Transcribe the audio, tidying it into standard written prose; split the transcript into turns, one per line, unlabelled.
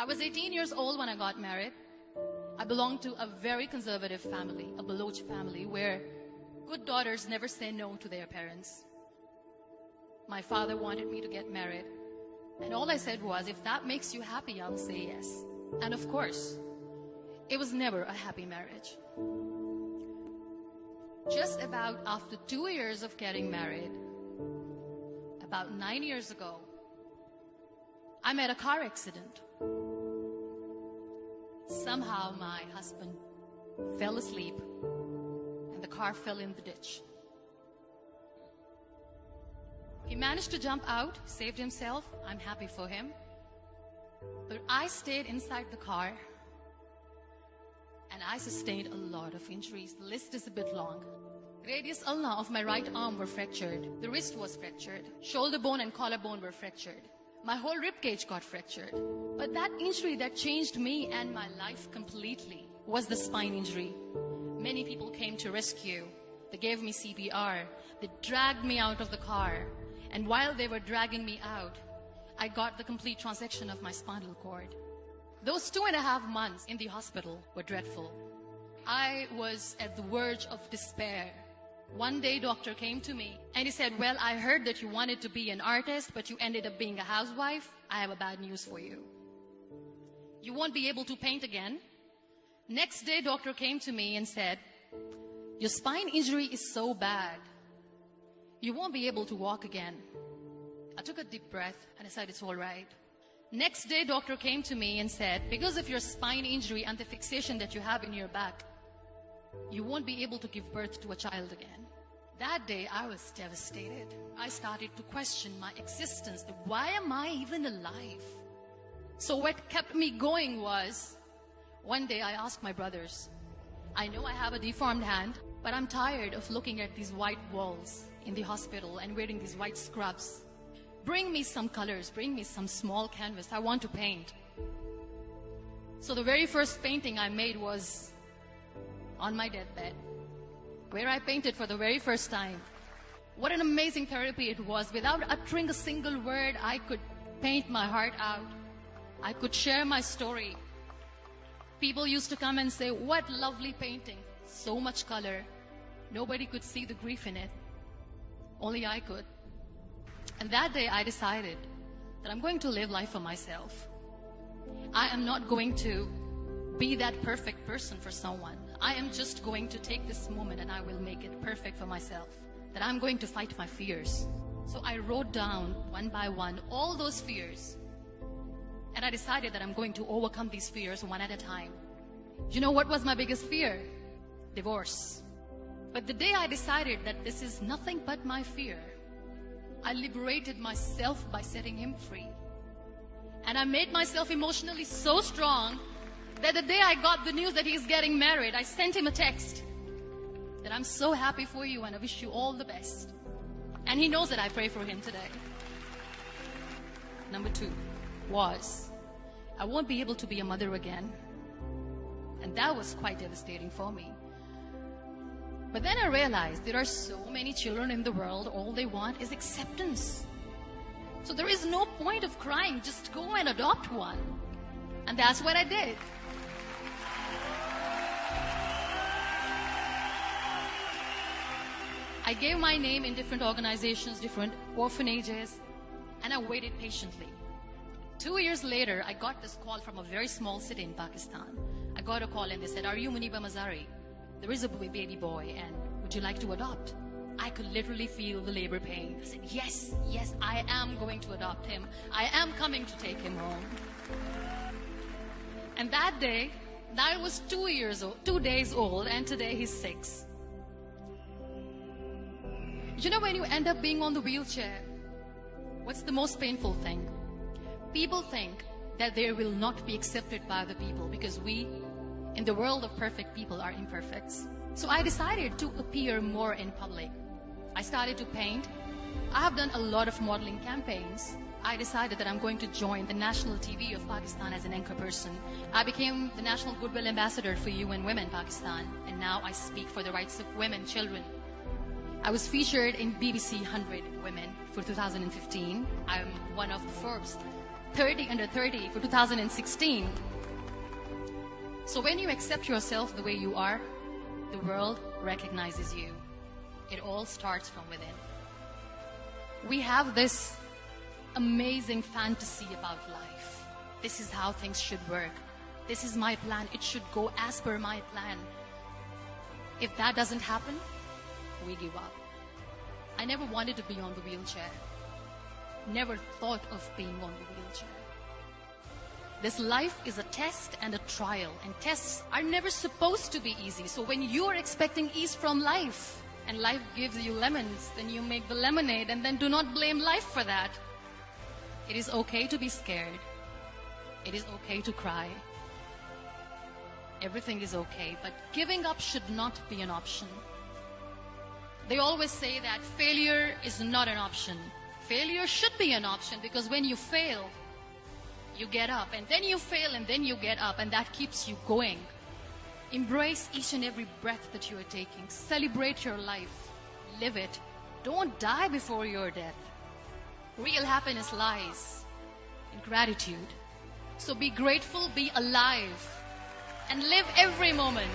I was 18 years old when I got married. I belonged to a very conservative family, a Baloch family, where good daughters never say no to their parents. My father wanted me to get married, and all I said was, if that makes you happy, I'll say yes. And of course, it was never a happy marriage. Just about after 2 years of getting married, about 9 years ago, I met a car accident. Somehow my husband fell asleep and the car fell in the ditch. He managed to jump out, saved himself. I'm happy for him. But I stayed inside the car and I sustained a lot of injuries. The list is a bit long. Radius ulna of my right arm were fractured. The wrist was fractured. Shoulder bone and collarbone were fractured. My whole rib cage got fractured. But that injury that changed me and my life completely was the spine injury. Many people came to rescue. They gave me CPR. They dragged me out of the car. And while they were dragging me out, I got the complete transection of my spinal cord. Those 2.5 months in the hospital were dreadful. I was at the verge of despair. One day, doctor came to me and he said, well, I heard that you wanted to be an artist, but you ended up being a housewife. I have a bad news for you. You won't be able to paint again. Next day, doctor came to me and said, your spine injury is so bad, you won't be able to walk again. I took a deep breath and I said, it's all right. Next day, doctor came to me and said, because of your spine injury and the fixation that you have in your back, you won't be able to give birth to a child again. That day, I was devastated. I started to question my existence. Why am I even alive? So what kept me going was, one day I asked my brothers, I know I have a deformed hand, but I'm tired of looking at these white walls in the hospital and wearing these white scrubs. Bring me some colors, bring me some small canvas. I want to paint. So the very first painting I made was on my deathbed, where I painted for the very first time. What an amazing therapy it was. Without uttering a single word, I could paint my heart out. I could share my story. People used to come and say, what lovely painting. So much color. Nobody could see the grief in it. Only I could. And that day I decided that I'm going to live life for myself. I am not going to be that perfect person for someone. I am just going to take this moment and I will make it perfect for myself. That I'm going to fight my fears. So I wrote down one by one all those fears. And I decided that I'm going to overcome these fears one at a time. You know what was my biggest fear? Divorce. But the day I decided that this is nothing but my fear, I liberated myself by setting him free. And I made myself emotionally so strong that the day I got the news that he's getting married, I sent him a text that I'm so happy for you and I wish you all the best. And he knows that I pray for him today. Number 2 was, I won't be able to be a mother again. And that was quite devastating for me. But then I realized there are so many children in the world, all they want is acceptance. So there is no point of crying, just go and adopt one. And that's what I did. I gave my name in different organizations, different orphanages, and I waited patiently. 2 years later, I got this call from a very small city in Pakistan. I got a call and they said, are you Muniba Mazari? There is a baby boy and would you like to adopt? I could literally feel the labor pain. I said, yes, yes, I am going to adopt him. I am coming to take him home. And that day, I was 2 days old, and today he's 6. You know, when you end up being on the wheelchair, what's the most painful thing? People think that they will not be accepted by the people because we, in the world of perfect people, are imperfects. So I decided to appear more in public. I started to paint. I have done a lot of modeling campaigns. I decided that I'm going to join the national TV of Pakistan as an anchor person. I became the National Goodwill Ambassador for UN Women Pakistan, and now I speak for the rights of women, children. I was featured in BBC 100 Women for 2015. I'm one of the Forbes 30 under 30 for 2016. So when you accept yourself the way you are, the world recognizes you. It all starts from within. We have this amazing fantasy about life. This is how things should work. This is my plan. It should go as per my plan. If that doesn't happen, we give up. I never wanted to be on the wheelchair. Never thought of being on the wheelchair. This life is a test and a trial, and tests are never supposed to be easy. So when you are expecting ease from life, and life gives you lemons, then you make the lemonade, and then do not blame life for that. It is okay to be scared. It is okay to cry. Everything is okay, but giving up should not be an option. They always say that failure is not an option. Failure should be an option, because when you fail, you get up, and then you fail, and then you get up, and that keeps you going. Embrace each and every breath that you are taking. Celebrate your life. Live it. Don't die before your death. Real happiness lies in gratitude. So be grateful, be alive, and live every moment.